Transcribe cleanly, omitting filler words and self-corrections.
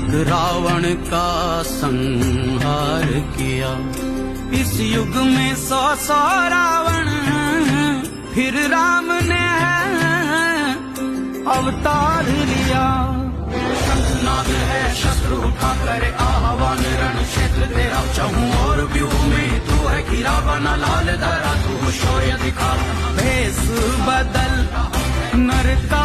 एक रावण का संहार किया। इस युग में 100 रावण, फिर राम ने अवतार लिया। शंखनाद है शस्त्र उठा करे आह्वान, रण क्षेत्र तेरा चहूं और व्यूह में तू है गिरा बना लाल धरा, तू शौर्य दिखा। भेष बदल नर का